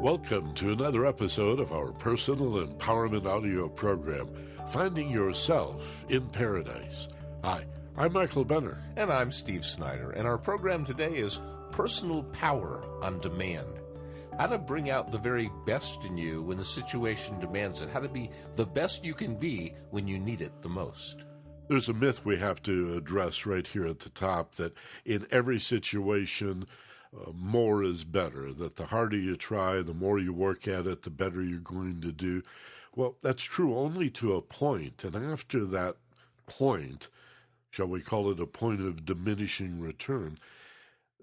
Welcome to another episode of our personal empowerment audio program, Finding Yourself in Paradise. Hi, I'm Michael Benner. And I'm Steve Snyder, and our program today is Personal Power on Demand. How to bring out the very best in you when the situation demands it. How to be the best you can be when you need it the most. There's a myth we have to address right here at the top that in every situation, more is better, that the harder you try, the more you work at it, the better you're going to do. Well, that's true only to a point, and after that point, shall we call it a point of diminishing return,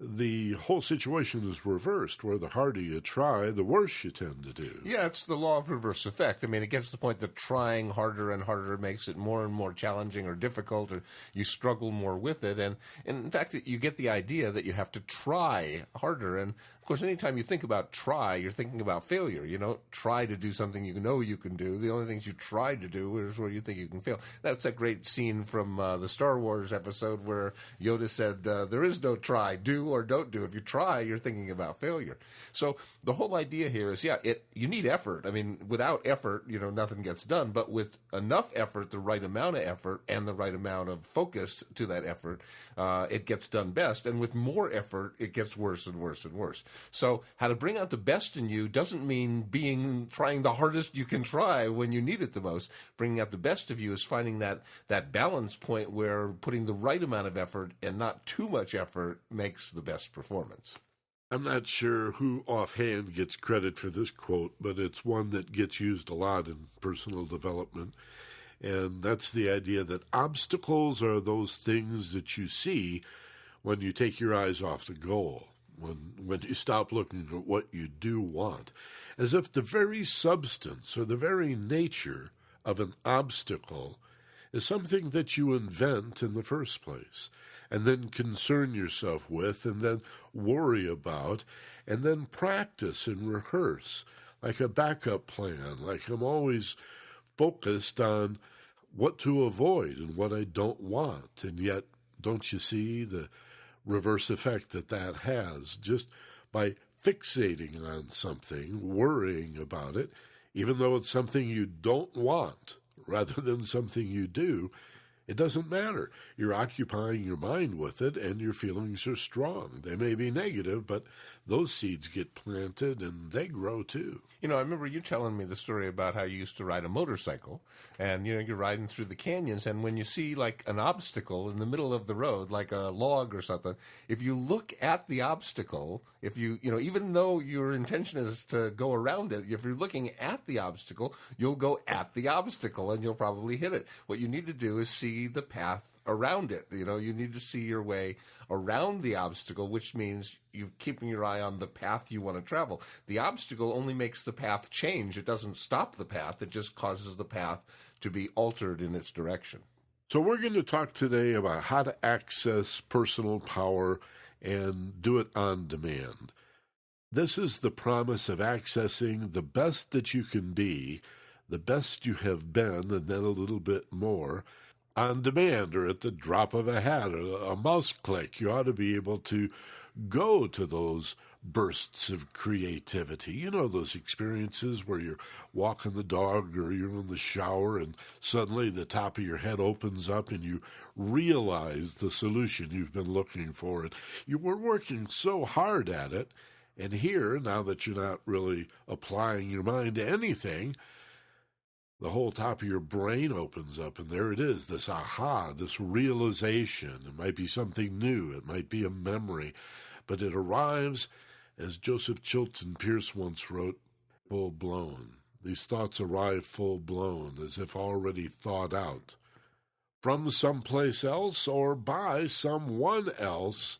the whole situation is reversed, where the harder you try, the worse you tend to do. Yeah, it's the law of reverse effect. I mean, it gets to the point that trying harder and harder makes it more and more challenging or difficult, or you struggle more with it. And in fact, you get the idea that you have to try harder. And, of course, anytime you think about try, you're thinking about failure. You don't try to do something you know you can do. The only things you try to do is where you think you can fail. That's that great scene from the Star Wars episode where Yoda said, there is no try, do or don't do. If you try, you're thinking about failure. So the whole idea here is, you need effort. I mean, without effort, nothing gets done. But with enough effort, the right amount of effort, and the right amount of focus to that effort, it gets done best. And with more effort, it gets worse and worse and worse. So how to bring out the best in you doesn't mean trying the hardest you can try when you need it the most. Bringing out the best of you is finding that balance point where putting the right amount of effort and not too much effort makes the best performance. I'm not sure who offhand gets credit for this quote, but it's one that gets used a lot in personal development. And that's the idea that obstacles are those things that you see when you take your eyes off the goal, when you stop looking at what you do want, as if the very substance or the very nature of an obstacle is something that you invent in the first place, and then concern yourself with, and then worry about, and then practice and rehearse, like a backup plan, like I'm always focused on what to avoid and what I don't want. And yet, don't you see the reverse effect that has? Just by fixating on something, worrying about it, even though it's something you don't want, rather than something you do, it doesn't matter. You're occupying your mind with it, and your feelings are strong. They may be negative, but those seeds get planted, and they grow too. I remember you telling me the story about how you used to ride a motorcycle, and, you're riding through the canyons, and when you see, like, an obstacle in the middle of the road, like a log or something, if you look at the obstacle, if you even though your intention is to go around it, if you're looking at the obstacle, you'll go at the obstacle, and you'll probably hit it. What you need to do is see the path around it. You need to see your way around the obstacle, which means you're keeping your eye on the path you want to travel. The obstacle only makes the path change. It doesn't stop the path. It just causes the path to be altered in its direction. So we're going to talk today about how to access personal power and do it on demand. This is the promise of accessing the best that you can be, the best you have been, and then a little bit more, on demand, or at the drop of a hat, or a mouse click. You ought to be able to go to those bursts of creativity. Those experiences where you're walking the dog or you're in the shower and suddenly the top of your head opens up and you realize the solution you've been looking for. And you were working so hard at it, and here, now that you're not really applying your mind to anything, the whole top of your brain opens up, and there it is, this aha, this realization. It might be something new. It might be a memory. But it arrives, as Joseph Chilton Pierce once wrote, full-blown. These thoughts arrive full-blown, as if already thought out, from someplace else or by someone else.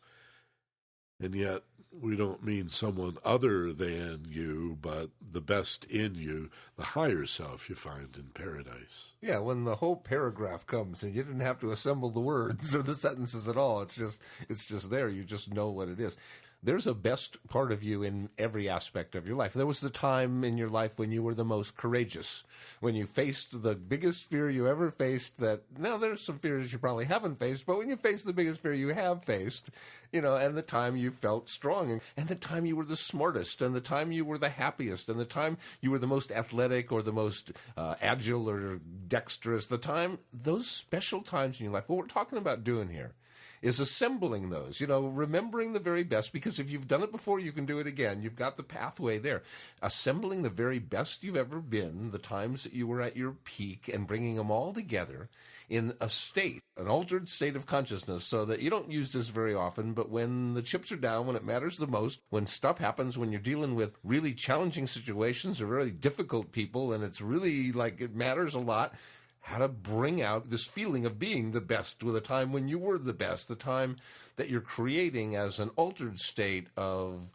And yet, we don't mean someone other than you, but the best in you, the higher self you find in paradise. Yeah, when the whole paragraph comes and you didn't have to assemble the words or the sentences at all. It's just there. You just know what it is. there's a best part of you in every aspect of your life. There was the time in your life when you were the most courageous, when you faced the biggest fear you ever faced. That now there's some fears you probably haven't faced, but when you face the biggest fear you have faced, and the time you felt strong, and the time you were the smartest, and the time you were the happiest, and the time you were the most athletic or the most agile or dexterous, those special times in your life. What we're talking about doing here is assembling those, remembering the very best, because if you've done it before, you can do it again. You've got the pathway there. Assembling the very best you've ever been, the times that you were at your peak, and bringing them all together in a state, an altered state of consciousness, so that you don't use this very often, but when the chips are down, when it matters the most, when stuff happens, when you're dealing with really challenging situations or really difficult people, and it's really like it matters a lot, how to bring out this feeling of being the best with a time when you were the best, the time that you're creating as an altered state of,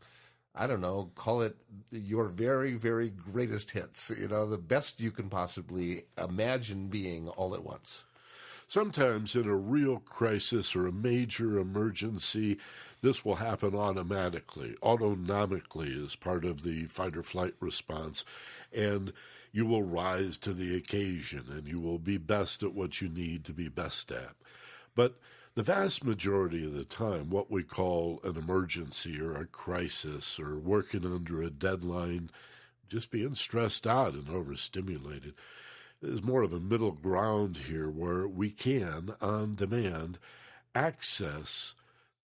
I don't know, call it your very, very greatest hits, the best you can possibly imagine being all at once. Sometimes in a real crisis or a major emergency, this will happen automatically, autonomically as part of the fight or flight response, and you will rise to the occasion and you will be best at what you need to be best at. But the vast majority of the time, what we call an emergency or a crisis or working under a deadline, just being stressed out and overstimulated, is more of a middle ground here where we can, on demand, access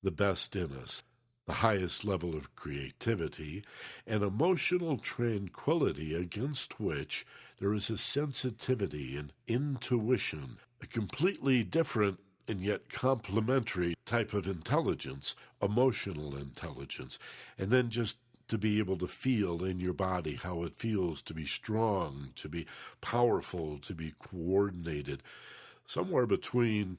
the best in us, the highest level of creativity, and emotional tranquility against which there is a sensitivity and intuition, a completely different and yet complementary type of intelligence, emotional intelligence, and then just to be able to feel in your body how it feels to be strong, to be powerful, to be coordinated, somewhere between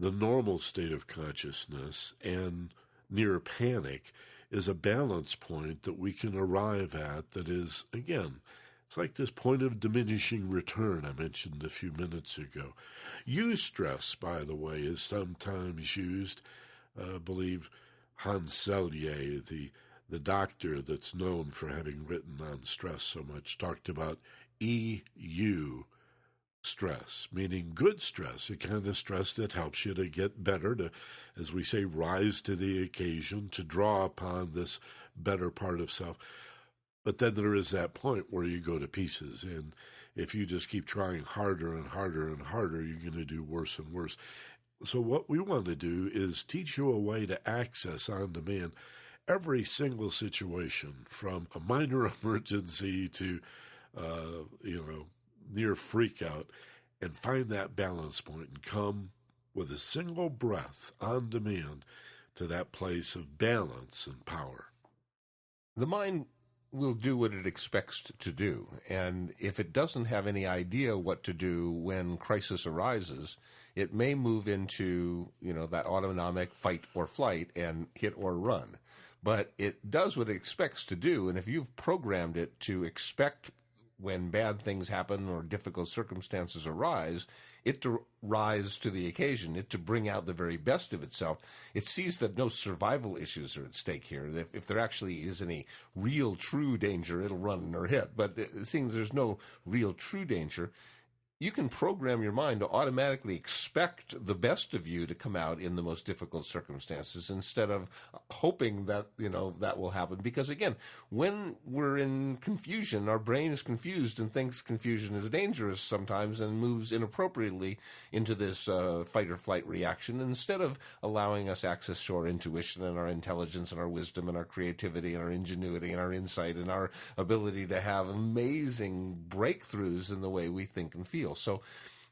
the normal state of consciousness and near panic is a balance point that we can arrive at that is, again, it's like this point of diminishing return I mentioned a few minutes ago. Eustress, by the way, is sometimes used. I believe Hans Selye, the doctor that's known for having written on stress so much, talked about EU stress, meaning good stress, a kind of stress that helps you to get better, to, as we say, rise to the occasion, to draw upon this better part of self. But then there is that point where you go to pieces, and if you just keep trying harder and harder and harder, you're going to do worse and worse. So what we want to do is teach you a way to access on demand every single situation, from a minor emergency to, near freak out, and find that balance point and come with a single breath on demand to that place of balance and power. The mind will do what it expects to do, and if it doesn't have any idea what to do when crisis arises, it may move into, that autonomic fight or flight and hit or run. But it does what it expects to do, and if you've programmed it to expect when bad things happen or difficult circumstances arise, it to rise to the occasion, it to bring out the very best of itself. It sees that no survival issues are at stake here. If there actually is any real, true danger, it'll run or hit. But seeing there's no real, true danger, you can program your mind to automatically expect the best of you to come out in the most difficult circumstances instead of hoping that, that will happen. Because again, when we're in confusion, our brain is confused and thinks confusion is dangerous sometimes and moves inappropriately into this fight or flight reaction instead of allowing us access to our intuition and our intelligence and our wisdom and our creativity and our ingenuity and our insight and our ability to have amazing breakthroughs in the way we think and feel. So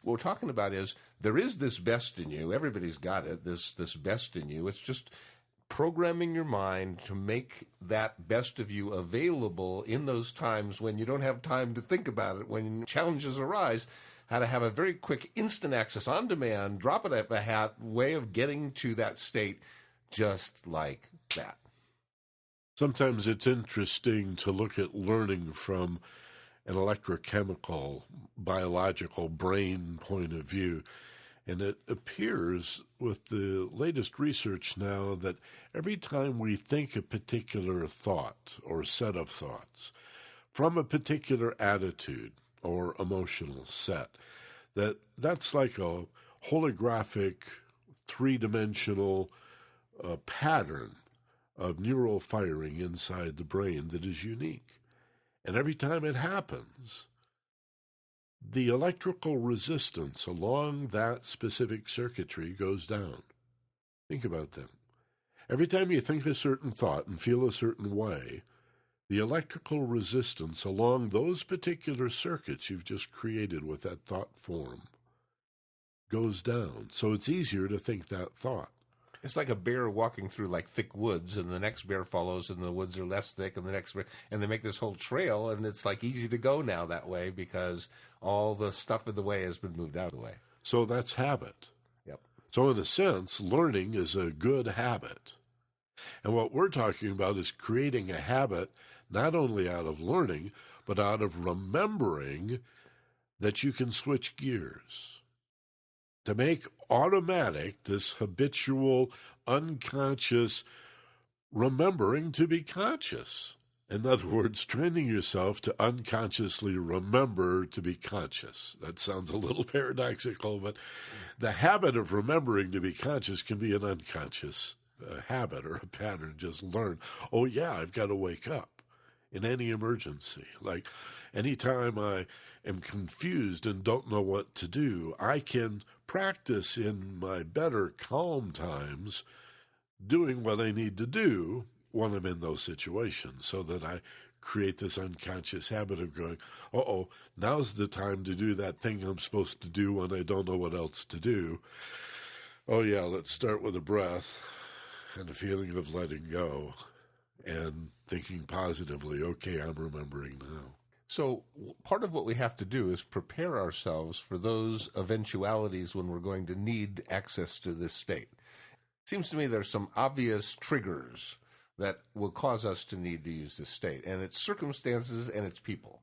what we're talking about is there is this best in you. Everybody's got it, this best in you. It's just programming your mind to make that best of you available in those times when you don't have time to think about it, when challenges arise, how to have a very quick instant access on demand, drop it at the hat way of getting to that state just like that. Sometimes it's interesting to look at learning from an electrochemical, biological brain point of view. And it appears with the latest research now that every time we think a particular thought or set of thoughts from a particular attitude or emotional set, that's like a holographic, three-dimensional pattern of neural firing inside the brain that is unique. And every time it happens, the electrical resistance along that specific circuitry goes down. Think about that. Every time you think a certain thought and feel a certain way, the electrical resistance along those particular circuits you've just created with that thought form goes down. So it's easier to think that thought. It's like a bear walking through like thick woods, and the next bear follows, and the woods are less thick, and the next bear, and they make this whole trail, and it's like easy to go now that way because all the stuff in the way has been moved out of the way. So that's habit. Yep. So in a sense, learning is a good habit. And what we're talking about is creating a habit not only out of learning, but out of remembering that you can switch gears. To make automatic this habitual, unconscious remembering to be conscious. In other words, training yourself to unconsciously remember to be conscious. That sounds a little paradoxical, but the habit of remembering to be conscious can be an unconscious habit or a pattern. Just learn, oh yeah, I've got to wake up in any emergency. Like anytime I am confused and don't know what to do, I can practice in my better calm times doing what I need to do when I'm in those situations, so that I create this unconscious habit of going, now's the time to do that thing I'm supposed to do when I don't know what else to do. Oh yeah, let's start with a breath and a feeling of letting go and thinking positively, okay, I'm remembering now. So part of what we have to do is prepare ourselves for those eventualities when we're going to need access to this state. It seems to me there's some obvious triggers that will cause us to need to use this state, and it's circumstances and it's people.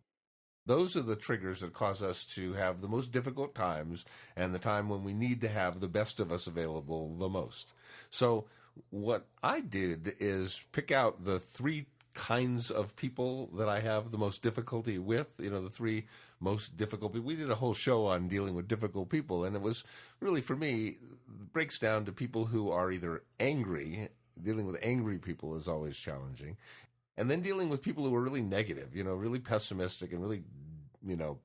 Those are the triggers that cause us to have the most difficult times and the time when we need to have the best of us available the most. So what I did is pick out the three kinds of people that I have the most difficulty with, the three most difficult people. We did a whole show on dealing with difficult people, and it was really, for me, breaks down to people who are either angry. Dealing with angry people is always challenging. And then dealing with people who are really negative, really pessimistic and really,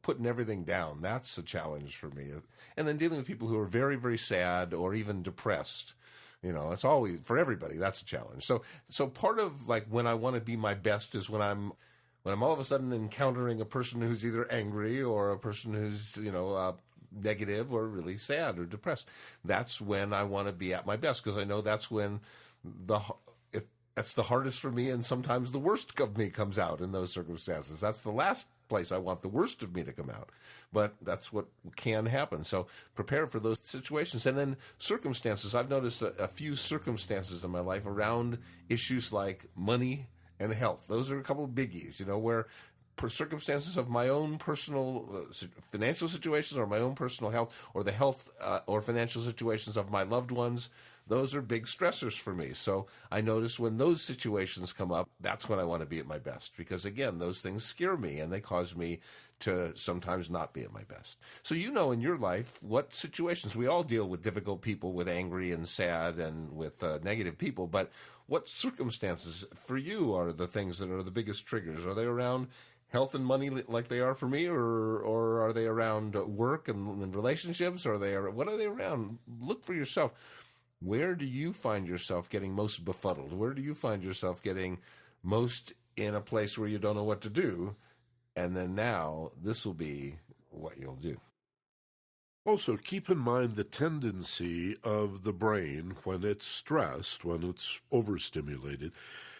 putting everything down. That's a challenge for me. And then dealing with people who are very, very sad or even depressed. It's always, for everybody, that's a challenge. So part of like when I want to be my best is when I'm all of a sudden encountering a person who's either angry or a person who's, negative or really sad or depressed. That's when I want to be at my best, because I know that's when that's the hardest for me, and sometimes the worst of me comes out in those circumstances. That's the last place I want the worst of me to come out. But that's what can happen. So prepare for those situations. And then circumstances. I've noticed a few circumstances in my life around issues like money and health. Those are a couple of biggies, where circumstances of my own personal financial situations or my own personal health, or the health or financial situations of my loved ones, those are big stressors for me. So I notice when those situations come up, that's when I want to be at my best, because again, those things scare me and they cause me to sometimes not be at my best. So in your life, what situations, we all deal with difficult people, with angry and sad and with negative people, but what circumstances for you are the things that are the biggest triggers? Are they around health and money like they are for me, or are they around work and relationships? What are they around? Look for yourself. Where do you find yourself getting most befuddled? Where do you find yourself getting most in a place where you don't know what to do? And then now this will be what you'll do. Also, keep in mind the tendency of the brain when it's stressed, when it's overstimulated,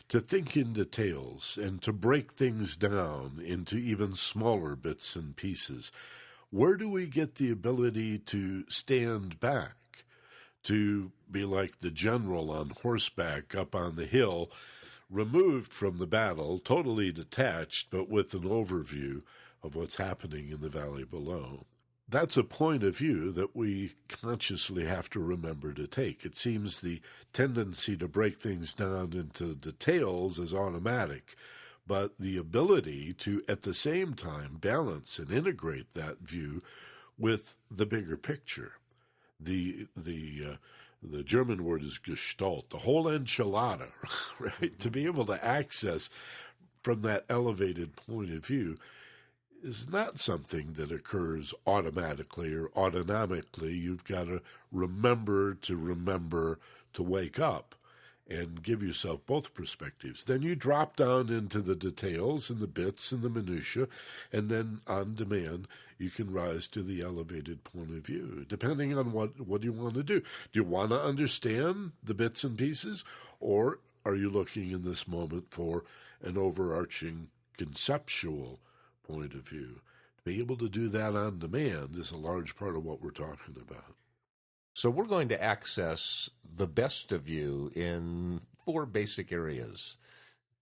to think in details and to break things down into even smaller bits and pieces. Where do we get the ability to stand back, to be like the general on horseback up on the hill, removed from the battle, totally detached, but with an overview of what's happening in the valley below? That's a point of view that we consciously have to remember to take. It seems the tendency to break things down into details is automatic, but the ability to, at the same time, balance and integrate that view with the bigger picture. The German word is Gestalt, the whole enchilada, right? To be able to access from that elevated point of view is not something that occurs automatically or autonomically. You've got to remember to wake up and give yourself both perspectives. Then you drop down into the details and the bits and the minutiae, and then on demand, you can rise to the elevated point of view, depending on what you want to do. Do you want to understand the bits and pieces, or are you looking in this moment for an overarching conceptual point of view? To be able to do that on demand is a large part of what we're talking about. So we're going to access the best of you in 4 basic areas.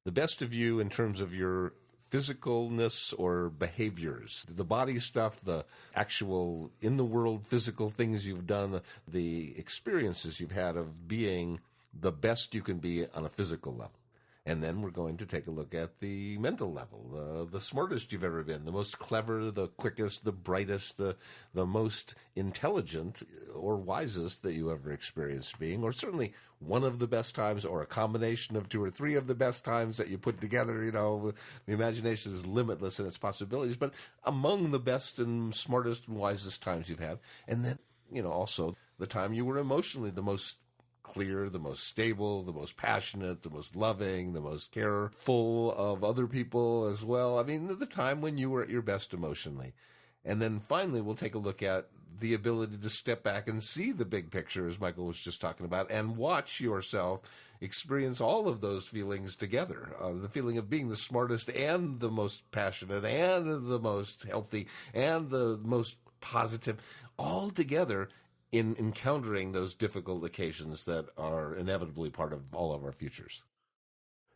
The best of you in terms of your physicalness or behaviors, the body stuff, the actual in-the-world physical things you've done, the experiences you've had of being the best you can be on a physical level. And then we're going to take a look at the mental level, the smartest you've ever been, the most clever, the quickest, the brightest, the most intelligent or wisest that you ever experienced being, or certainly one of the best times or a combination of 2 or 3 of the best times that you put together. You know, the imagination is limitless in its possibilities, but among the best and smartest and wisest times you've had. And then, you know, also the time you were emotionally the most clear, the most stable, the most passionate, the most loving, the most careful of other people as well. I mean, the time when you were at your best emotionally. And then finally, we'll take a look at the ability to step back and see the big picture, as Michael was just talking about, and watch yourself experience all of those feelings together. The feeling of being the smartest and the most passionate and the most healthy and the most positive, all together in encountering those difficult occasions that are inevitably part of all of our futures.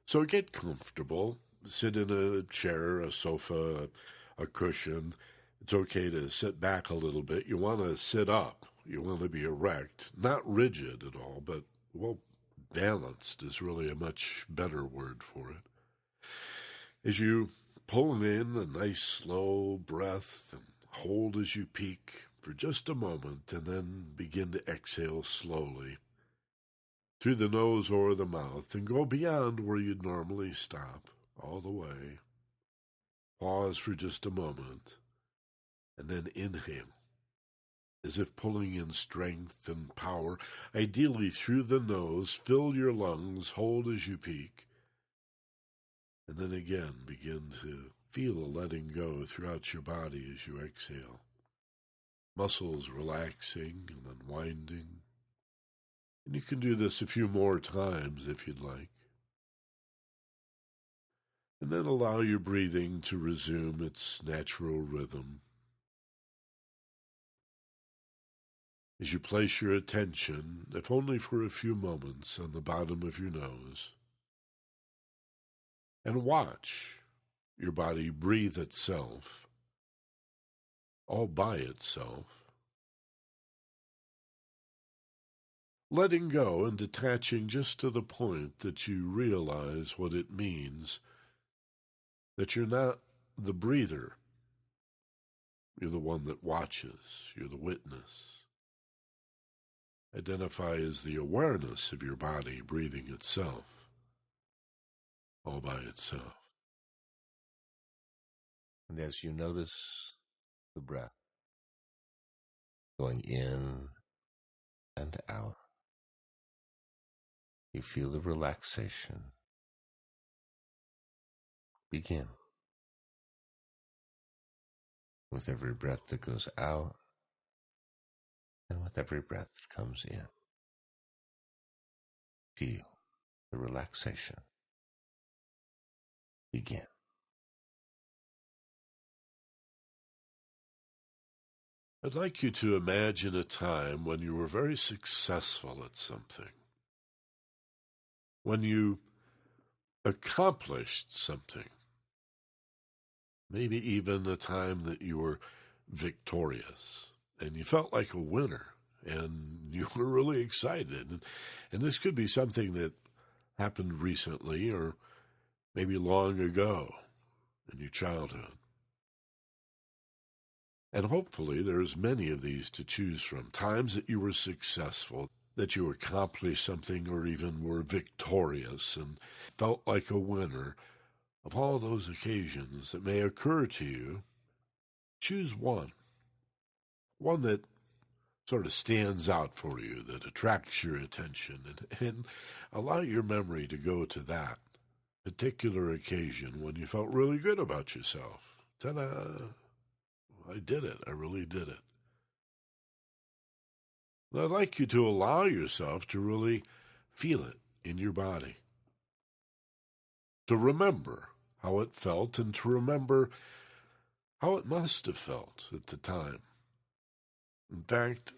So get comfortable, sit in a chair, a sofa, a cushion. It's okay to sit back a little bit. You want to sit up. You want to be erect, not rigid at all, but, well, balanced is really a much better word for it. As you pull in a nice slow breath and hold as you peak for just a moment, and then begin to exhale slowly through the nose or the mouth and go beyond where you'd normally stop, all the way. Pause for just a moment, and then inhale, as if pulling in strength and power, ideally through the nose. Fill your lungs, hold as you peak, and then again begin to feel a letting go throughout your body as you exhale. Muscles relaxing and unwinding. And you can do this a few more times if you'd like. And then allow your breathing to resume its natural rhythm. As you place your attention, if only for a few moments, on the bottom of your nose, and watch your body breathe itself, all by itself, letting go and detaching just to the point that you realize what it means, that you're not the breather. You're the one that watches. You're the witness. Identify as the awareness of your body breathing itself, all by itself. And as you notice the breath going in and out, you feel the relaxation begin with every breath that goes out and with every breath that comes in. Feel the relaxation begin. I'd like you to imagine a time when you were very successful at something, when you accomplished something, maybe even a time that you were victorious, and you felt like a winner, and you were really excited. And this could be something that happened recently or maybe long ago in your childhood. And hopefully there's many of these to choose from. Times that you were successful, that you accomplished something or even were victorious and felt like a winner. Of all those occasions that may occur to you, choose one that sort of stands out for you, that attracts your attention, and allow your memory to go to that particular occasion when you felt really good about yourself. Ta-da! I did it. I really did it. And I'd like you to allow yourself to really feel it in your body, to remember how it felt and to remember how it must have felt at the time. In fact,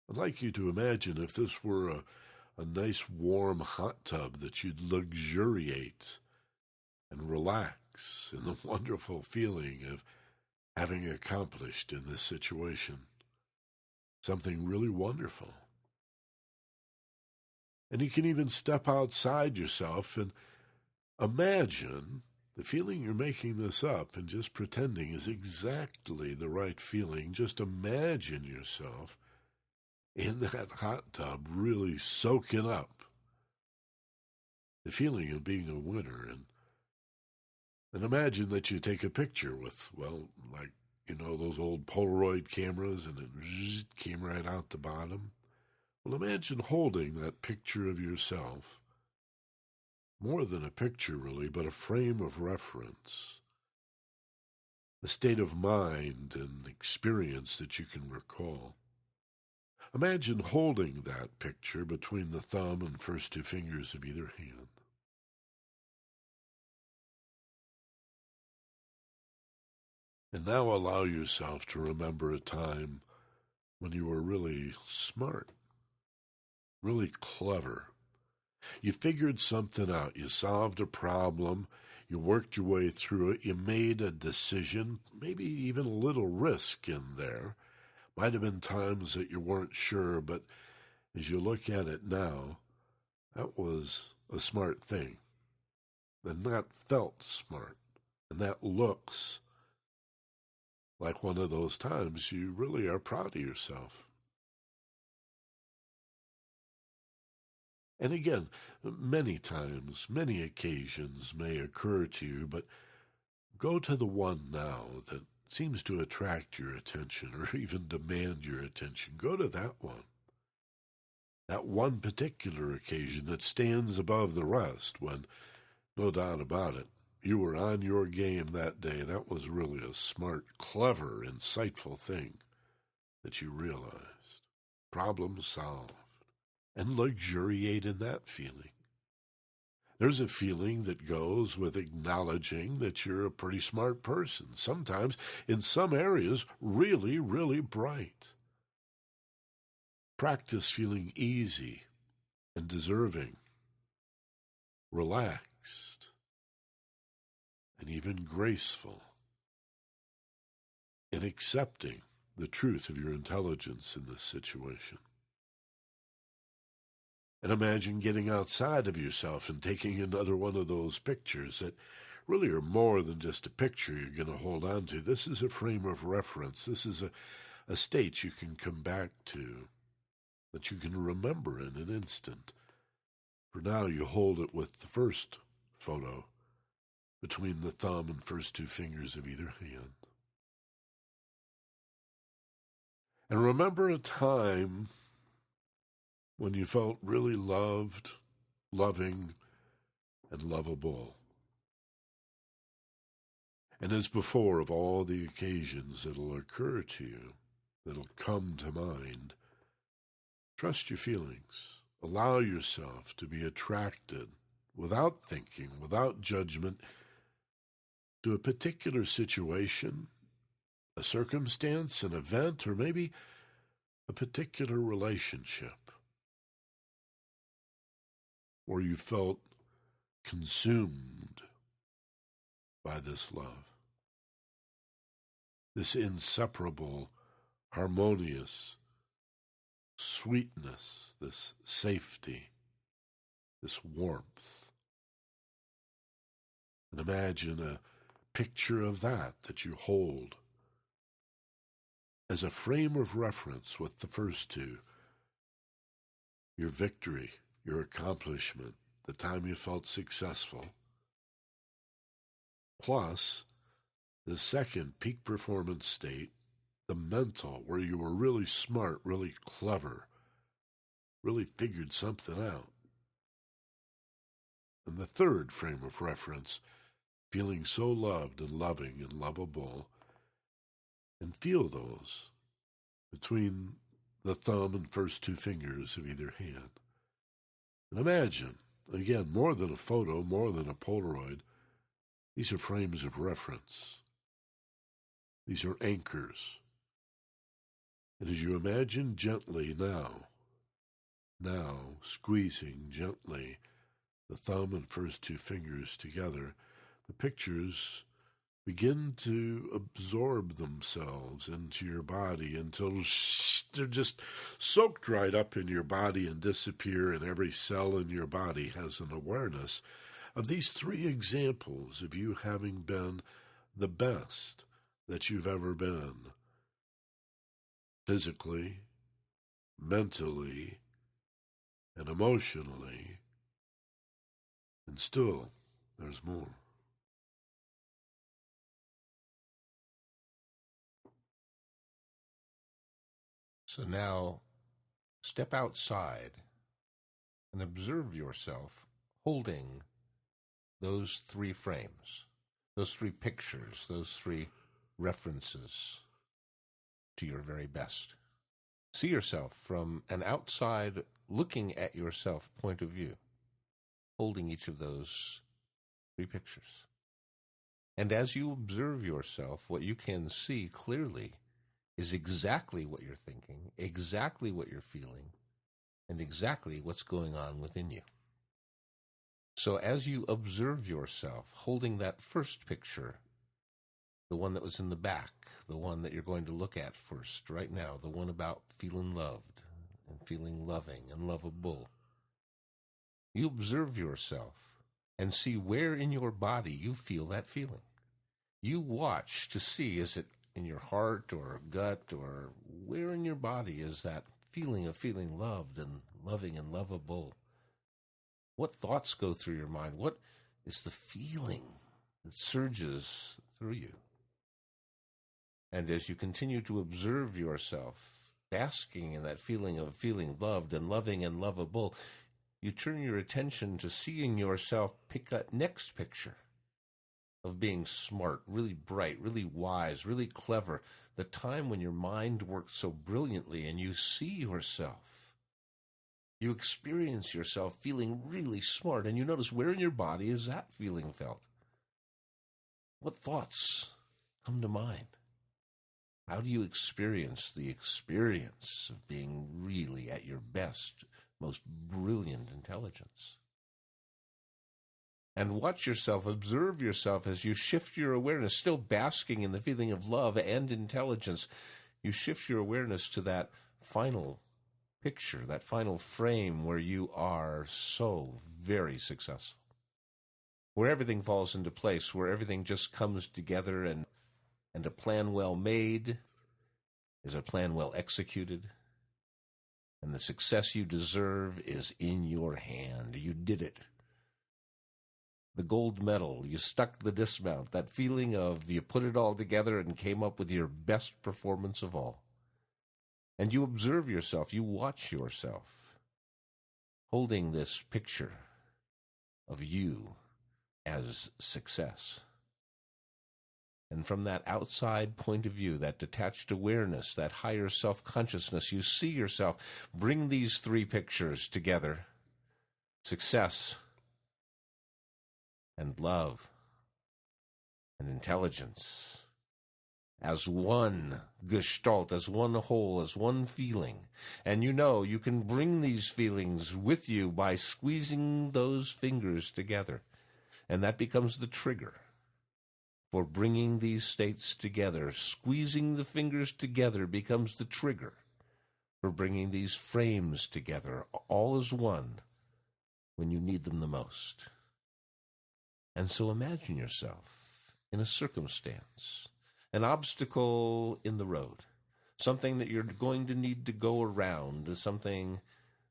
I'd like you to imagine if this were a nice warm hot tub that you'd luxuriate and relax in the wonderful feeling of having accomplished in this situation something really wonderful. And you can even step outside yourself and imagine the feeling you're making this up and just pretending is exactly the right feeling. Just imagine yourself in that hot tub really soaking up the feeling of being a winner. And imagine that you take a picture with, well, like, those old Polaroid cameras and it came right out the bottom. Well, imagine holding that picture of yourself, more than a picture really, but a frame of reference, a state of mind and experience that you can recall. Imagine holding that picture between the thumb and first two fingers of either hand. And now allow yourself to remember a time when you were really smart, really clever. You figured something out. You solved a problem. You worked your way through it. You made a decision, maybe even a little risk in there. Might have been times that you weren't sure, but as you look at it now, that was a smart thing. And that felt smart. And that looks like one of those times you really are proud of yourself. And again, many times, many occasions may occur to you, but go to the one now that seems to attract your attention or even demand your attention. Go to that one. That one particular occasion that stands above the rest when, no doubt about it, you were on your game that day. That was really a smart, clever, insightful thing that you realized. Problem solved. And luxuriate in that feeling. There's a feeling that goes with acknowledging that you're a pretty smart person. Sometimes, in some areas, really, really bright. Practice feeling easy and deserving, relaxed, and even graceful in accepting the truth of your intelligence in this situation. And imagine getting outside of yourself and taking another one of those pictures that really are more than just a picture you're going to hold on to. This is a frame of reference. This is a state you can come back to, that you can remember in an instant. For now, you hold it with the first photo between the thumb and first two fingers of either hand. And remember a time when you felt really loved, loving, and lovable. And as before, of all the occasions that'll occur to you, that'll come to mind, trust your feelings. Allow yourself to be attracted, without thinking, without judgment, to a particular situation, a circumstance, an event, or maybe a particular relationship where you felt consumed by this love. this inseparable, harmonious sweetness, this safety, this warmth. And imagine a picture of that you hold as a frame of reference with the first two. Your victory, your accomplishment, the time you felt successful, plus the second peak performance state, the mental, where you were really smart, really clever, really figured something out. And the third frame of reference, feeling so loved and loving and lovable, and feel those between the thumb and first two fingers of either hand. And imagine, again, more than a photo, more than a Polaroid, these are frames of reference. These are anchors. And as you imagine gently now squeezing gently the thumb and first two fingers together, the pictures begin to absorb themselves into your body until they're just soaked right up in your body and disappear, and every cell in your body has an awareness of these three examples of you having been the best that you've ever been. Physically, mentally, and emotionally. And still, there's more. So now, step outside and observe yourself holding those three frames, those three pictures, those three references to your very best. See yourself from an outside, looking at yourself point of view, holding each of those three pictures. And as you observe yourself, what you can see clearly is exactly what you're thinking, exactly what you're feeling, and exactly what's going on within you. So as you observe yourself holding that first picture, the one that was in the back, the one that you're going to look at first right now, the one about feeling loved and feeling loving and lovable, you observe yourself and see where in your body you feel that feeling. You watch to see, is it in your heart or gut, or where in your body is that feeling of feeling loved and loving and lovable? What thoughts go through your mind? What is the feeling that surges through you? And as you continue to observe yourself, basking in that feeling of feeling loved and loving and lovable, you turn your attention to seeing yourself pick that next picture of being smart, really bright, really wise, really clever, the time when your mind works so brilliantly and you see yourself. You experience yourself feeling really smart, and you notice where in your body is that feeling felt? What thoughts come to mind? How do you experience the experience of being really at your best, most brilliant intelligence? And watch yourself, observe yourself as you shift your awareness, still basking in the feeling of love and intelligence. You shift your awareness to that final picture, that final frame where you are so very successful, where everything falls into place, where everything just comes together, and a plan well made is a plan well executed, and the success you deserve is in your hand. You did it. The gold medal, you stuck the dismount, that feeling of you put it all together and came up with your best performance of all. And you observe yourself, you watch yourself, holding this picture of you as success. And from that outside point of view, that detached awareness, that higher self-consciousness, you see yourself bring these three pictures together: success and love and intelligence, as one gestalt, as one whole, as one feeling. And you know you can bring these feelings with you by squeezing those fingers together. And that becomes the trigger for bringing these states together. Squeezing the fingers together becomes the trigger for bringing these frames together, all as one, when you need them the most. And so imagine yourself in a circumstance, an obstacle in the road, something that you're going to need to go around, something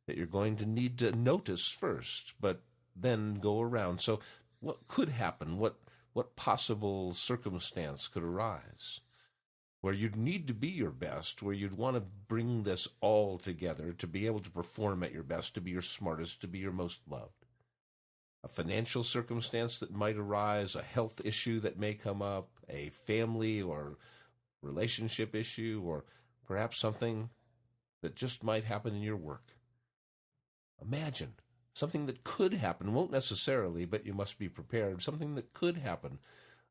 that you're going to need to notice first, but then go around. So what could happen? What possible circumstance could arise where you'd need to be your best, where you'd want to bring this all together to be able to perform at your best, to be your smartest, to be your most loved? A financial circumstance that might arise, a health issue that may come up, a family or relationship issue, or perhaps something that just might happen in your work. Imagine something that could happen, won't necessarily, but you must be prepared, something that could happen,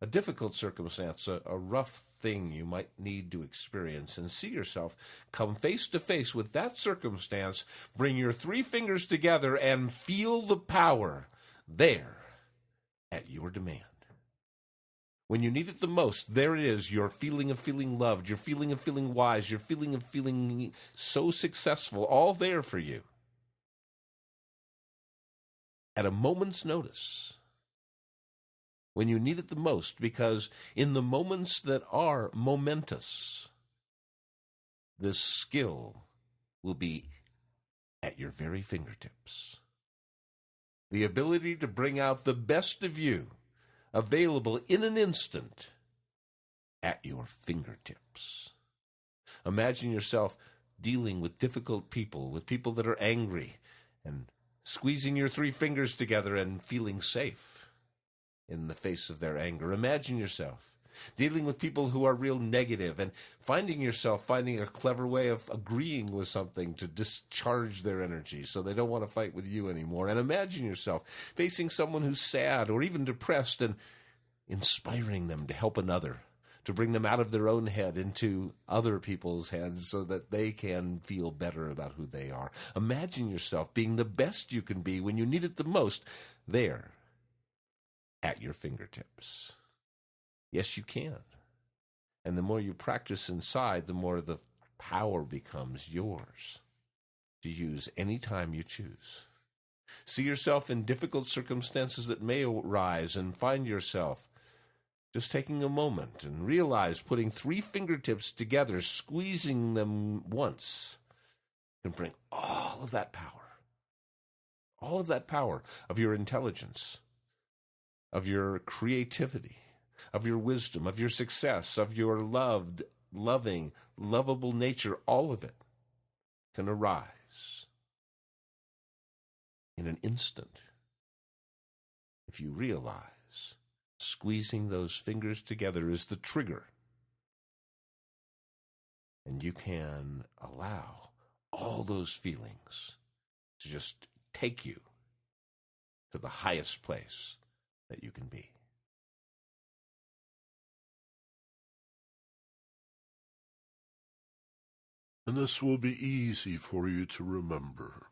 a difficult circumstance, a rough thing you might need to experience, and see yourself come face to face with that circumstance, bring your three fingers together, and feel the power there at your demand. When you need it the most, there it is, your feeling of feeling loved, your feeling of feeling wise, your feeling of feeling so successful, all there for you. At a moment's notice, when you need it the most, because in the moments that are momentous, this skill will be at your very fingertips. The ability to bring out the best of you, available in an instant at your fingertips. Imagine yourself dealing with difficult people, with people that are angry, and squeezing your three fingers together and feeling safe in the face of their anger. Imagine yourself dealing with people who are real negative and finding a clever way of agreeing with something to discharge their energy so they don't want to fight with you anymore. And imagine yourself facing someone who's sad or even depressed and inspiring them to help another, to bring them out of their own head into other people's heads so that they can feel better about who they are. Imagine yourself being the best you can be when you need it the most, there at your fingertips. Yes, you can. And the more you practice inside, the more the power becomes yours to use any time you choose. See yourself in difficult circumstances that may arise and find yourself just taking a moment and realize putting three fingertips together, squeezing them once, can bring all of that power of your intelligence, of your creativity, of your wisdom, of your success, of your loving, lovable nature. All of it can arise in an instant if you realize squeezing those fingers together is the trigger. And you can allow all those feelings to just take you to the highest place that you can be. And this will be easy for you to remember.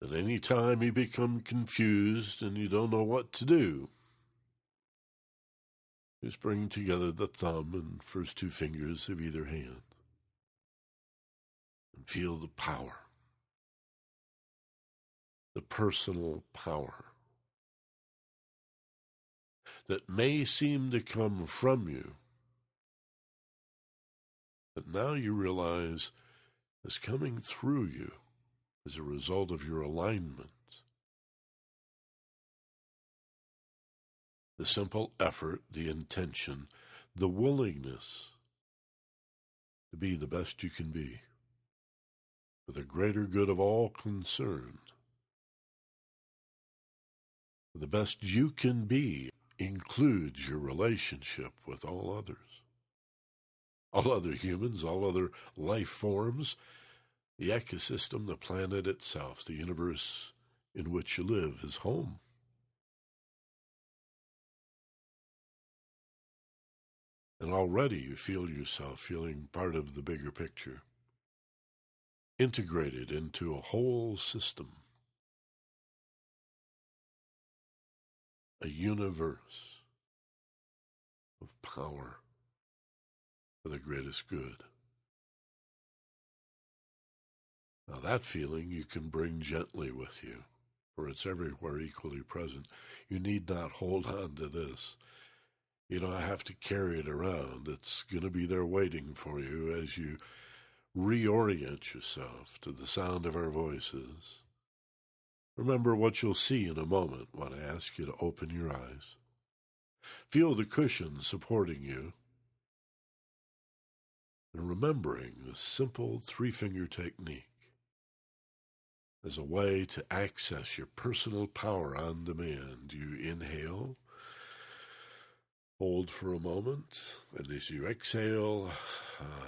That any time you become confused and you don't know what to do, just bring together the thumb and first two fingers of either hand and feel the power, the personal power that may seem to come from you, but now you realize is coming through you as a result of your alignment. The simple effort, the intention, the willingness to be the best you can be for the greater good of all concerned. The best you can be includes your relationship with all others, all other humans, all other life forms, the ecosystem, the planet itself, the universe in which you live is home. And already you feel yourself feeling part of the bigger picture, integrated into a whole system. a universe of power for the greatest good. Now that feeling you can bring gently with you, for it's everywhere equally present. You need not hold on to this. You don't have to carry it around. It's going to be there waiting for you as you reorient yourself to the sound of our voices. Remember what you'll see in a moment when I ask you to open your eyes. Feel the cushion supporting you. And remembering the simple three-finger technique as a way to access your personal power on demand. You inhale, hold for a moment, and as you exhale,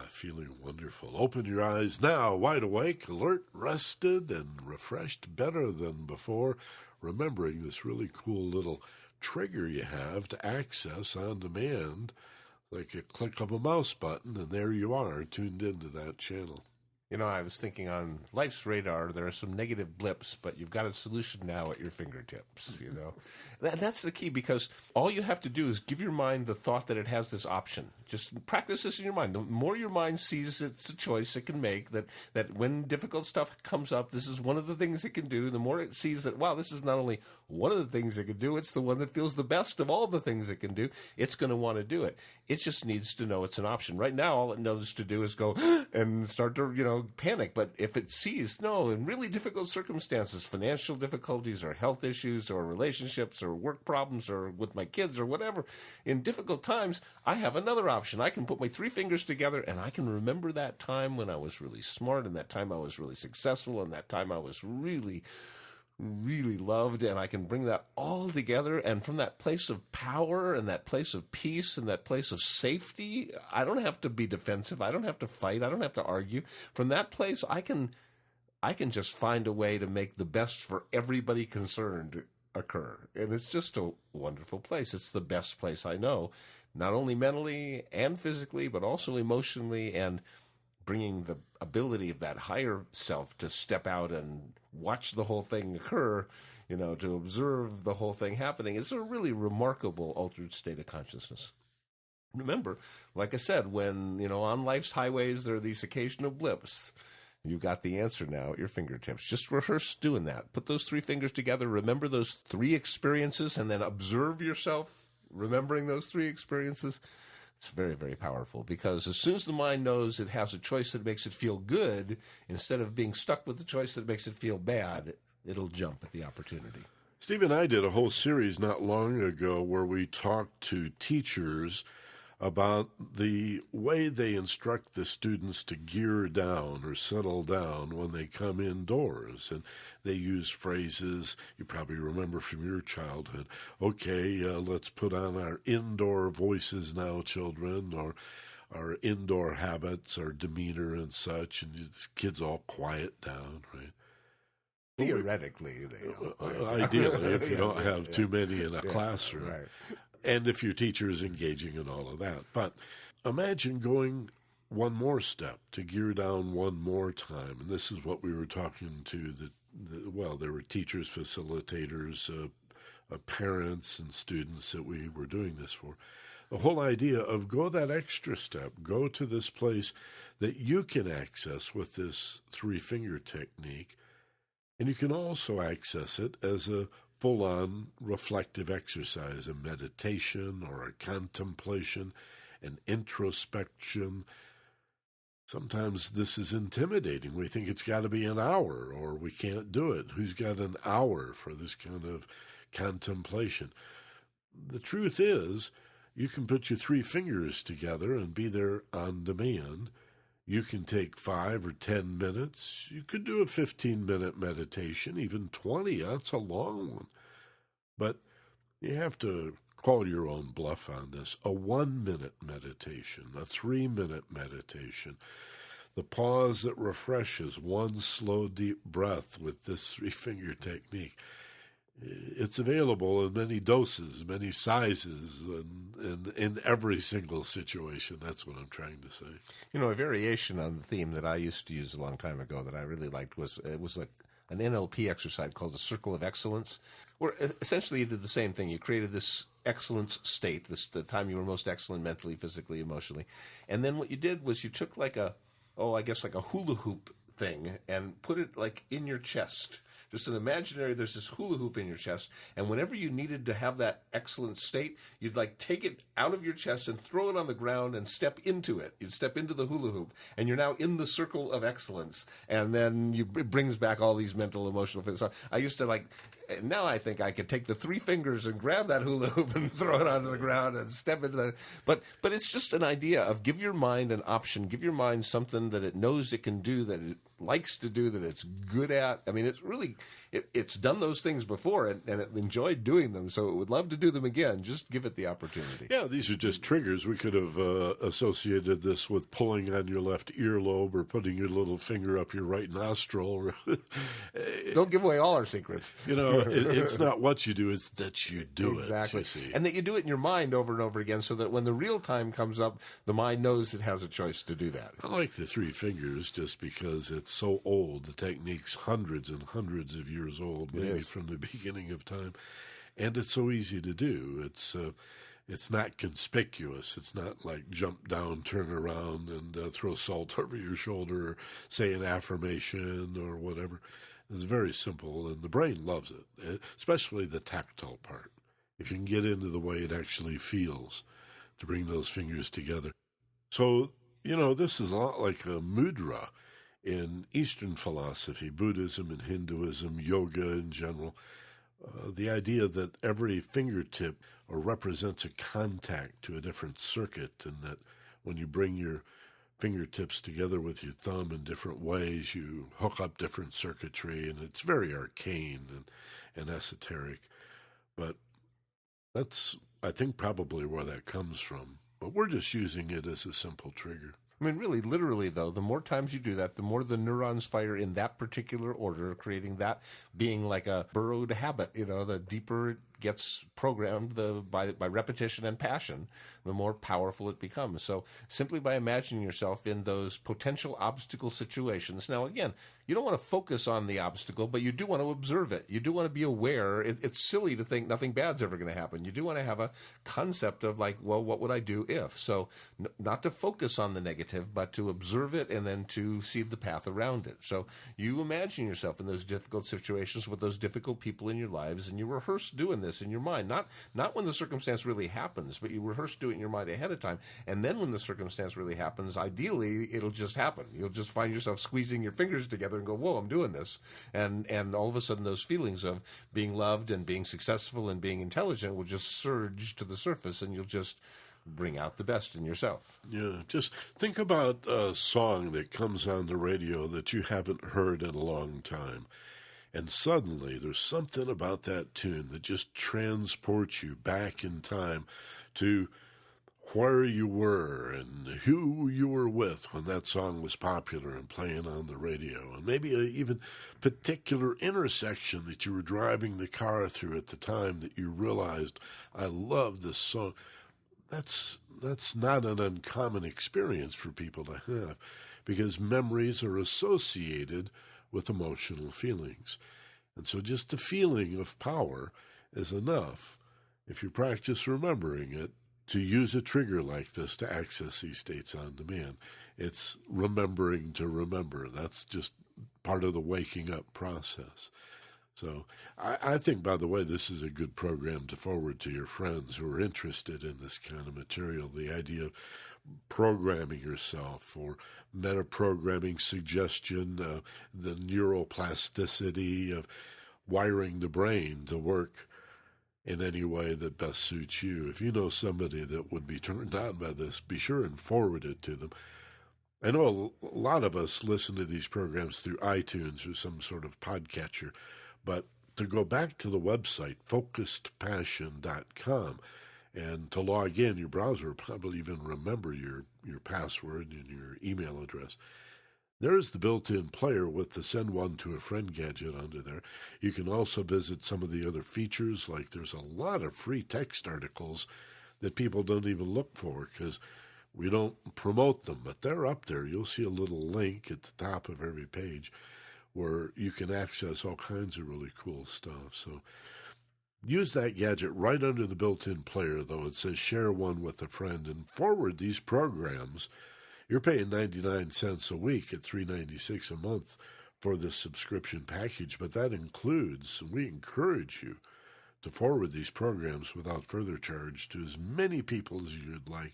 feeling wonderful. Open your eyes now, wide awake, alert, rested, and refreshed better than before, remembering this really cool little trigger you have to access on demand, like a click of a mouse button, and there you are, tuned into that channel. You know, I was thinking on life's radar, there are some negative blips, but you've got a solution now at your fingertips, you know. That's the key, because all you have to do is give your mind the thought that it has this option. Just practice this in your mind. The more your mind sees it's a choice it can make, that when difficult stuff comes up, this is one of the things it can do, the more it sees that, wow, this is not only one of the things it can do, it's the one that feels the best of all the things it can do, it's going to want to do it. It just needs to know it's an option. Right now, all it knows to do is go and start to, you know, panic. But if it sees, no, in really difficult circumstances, financial difficulties or health issues or relationships or work problems or with my kids or whatever, in difficult times, I have another option. I can put my three fingers together and I can remember that time when I was really smart, and that time I was really successful, and that time I was really loved, and I can bring that all together, and from that place of power and that place of peace and that place of safety, I don't have to be defensive, I don't have to fight, I don't have to argue. From that place, I can just find a way to make the best for everybody concerned occur, and it's just a wonderful place. It's the best place I know, not only mentally and physically, but also emotionally, and bringing the ability of that higher self to step out and watch the whole thing occur, you know, to observe the whole thing happening. It's a really remarkable altered state of consciousness. Remember, like I said, when, you know, on life's highways there are these occasional blips, you've got the answer now at your fingertips. Just rehearse doing that. Put those three fingers together, remember those three experiences, and then observe yourself remembering those three experiences. It's very, very powerful, because as soon as the mind knows it has a choice that makes it feel good, instead of being stuck with the choice that makes it feel bad, it'll jump at the opportunity. Steve and I did a whole series not long ago where we talked to teachers about the way they instruct the students to gear down or settle down when they come indoors. And they use phrases you probably remember from your childhood. Okay, let's put on our indoor voices now, children, or our indoor habits, our demeanor and such, and the kids all quiet down, right? Theoretically, they all ideally, if you don't have too many in a classroom. Right. And if your teacher is engaging in all of that. But imagine going one more step to gear down one more time. And this is what we were talking to there were teachers, facilitators, parents, and students that we were doing this for. The whole idea of go that extra step, go to this place that you can access with this three-finger technique. And you can also access it as a full-on reflective exercise, a meditation or a contemplation, an introspection. Sometimes this is intimidating. We think it's got to be an hour, or we can't do it. Who's got an hour for this kind of contemplation? The truth is, you can put your three fingers together and be there on demand. You can take 5 or 10 minutes. You could do a 15-minute meditation, even 20. That's a long one. But you have to call your own bluff on this. A 1-minute meditation, a 3-minute meditation, the pause that refreshes, one slow, deep breath with this three-finger technique. It's available in many doses, many sizes, and in every single situation. That's what I'm trying to say. You know, a variation on the theme that I used to use a long time ago that I really liked was, it was like an NLP exercise called the Circle of Excellence, where essentially you did the same thing. You created this excellence state, the time you were most excellent mentally, physically, emotionally. And then what you did was you took like a hula hoop thing and put it like in your chest. Just an imaginary, there's this hula hoop in your chest, and whenever you needed to have that excellent state, you'd like take it out of your chest and throw it on the ground and step into it. You'd step into the hula hoop, and you're now in the circle of excellence, and then it brings back all these mental, emotional things. So I used to now I think I could take the 3 fingers and grab that hula hoop and throw it onto the ground and step into the... But it's just an idea of give your mind an option, give your mind something that it knows it can do, that it likes to do, that it's good at. I mean, it's really... It's done those things before, and it enjoyed doing them, so it would love to do them again. Just give it the opportunity. Yeah, these are just triggers. We could have associated this with pulling on your left earlobe or putting your little finger up your right nostril. Don't give away all our secrets. It's not what you do, it's that you do exactly. it. Exactly. And that you do it in your mind over and over again so that when the real time comes up, the mind knows it has a choice to do that. I like the 3 fingers just because it's so old. The technique's hundreds and hundreds of years old, maybe from the beginning of time. And it's so easy to do. It's not conspicuous. It's not like jump down, turn around, and throw salt over your shoulder, or say an affirmation or whatever. It's very simple, and the brain loves it, especially the tactile part. If you can get into the way it actually feels to bring those fingers together. So, this is a lot like a mudra in Eastern philosophy, Buddhism and Hinduism, yoga in general. The idea that every fingertip represents a contact to a different circuit, and that when you bring your fingertips together with your thumb in different ways, you hook up different circuitry, and it's very arcane and esoteric. But that's, I think, probably where that comes from. But we're just using it as a simple trigger. I mean, really, literally, though, the more times you do that, the more the neurons fire in that particular order, creating that being like a burrowed habit. The deeper it gets programmed by repetition and passion, the more powerful it becomes. So simply by imagining yourself in those potential obstacle situations. Now, again, you don't want to focus on the obstacle, but you do want to observe it. You do want to be aware. It's silly to think nothing bad's ever going to happen. You do want to have a concept of like, well, what would I do if? So not to focus on the negative, but to observe it and then to see the path around it. So you imagine yourself in those difficult situations with those difficult people in your lives, and you rehearse doing this in your mind. Not when the circumstance really happens, but you rehearse doing it in your mind ahead of time. And then when the circumstance really happens, ideally, it'll just happen. You'll just find yourself squeezing your fingers together and go, whoa, I'm doing this. And all of a sudden, those feelings of being loved and being successful and being intelligent will just surge to the surface, and you'll just bring out the best in yourself. Yeah, just think about a song that comes on the radio that you haven't heard in a long time. And suddenly there's something about that tune that just transports you back in time to where you were and who you were with when that song was popular and playing on the radio. And maybe even particular intersection that you were driving the car through at the time that you realized, I love this song. That's not an uncommon experience for people to have, because memories are associated with emotional feelings. And so just the feeling of power is enough, if you practice remembering it, to use a trigger like this to access these states on demand. It's remembering to remember. That's just part of the waking up process. So I think, by the way, this is a good program to forward to your friends who are interested in this kind of material, the idea of programming yourself, or metaprogramming suggestion, the neuroplasticity of wiring the brain to work in any way that best suits you. If you know somebody that would be turned on by this, be sure and forward it to them. I know a lot of us listen to these programs through iTunes or some sort of podcatcher, but to go back to the website, focusedpassion.com, and to log in, your browser will probably even remember your password and your email address. There's the built-in player with the Send One to a Friend gadget under there. You can also visit some of the other features, like there's a lot of free text articles that people don't even look for because we don't promote them, but they're up there. You'll see a little link at the top of every page where you can access all kinds of really cool stuff. So use that gadget right under the built-in player, though. It says share one with a friend and forward these programs. You're paying 99 cents a week at $3.96 a month for this subscription package, but that includes, we encourage you to forward these programs without further charge to as many people as you'd like,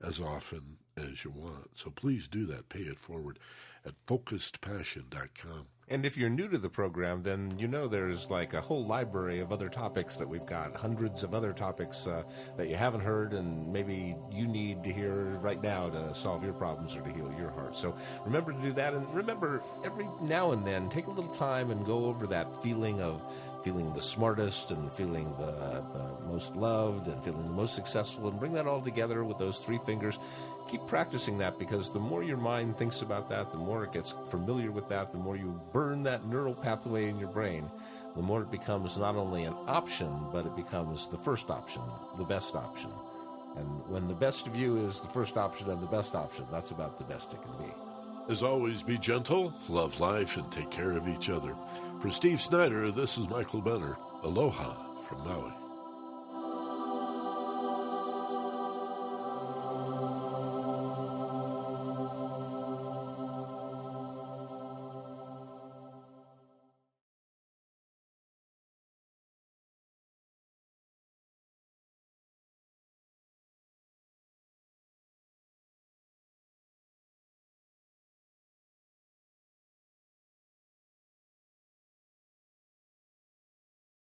as often as you want. So please do that. Pay it forward at focusedpassion.com. And if you're new to the program, then you know there's like a whole library of other topics that we've got, hundreds of other topics that you haven't heard and maybe you need to hear right now to solve your problems or to heal your heart. So remember to do that, and remember every now and then take a little time and go over that feeling of feeling the smartest and feeling the most loved and feeling the most successful, and bring that all together with those three fingers. Keep practicing that, because the more your mind thinks about that, the more it gets familiar with that, the more you burn that neural pathway in your brain, the more it becomes not only an option, but it becomes the first option, the best option. And when the best of you is the first option and the best option, that's about the best it can be. As always, be gentle, love life, and take care of each other. For Steve Snyder, this is Michael Benner. Aloha from Maui.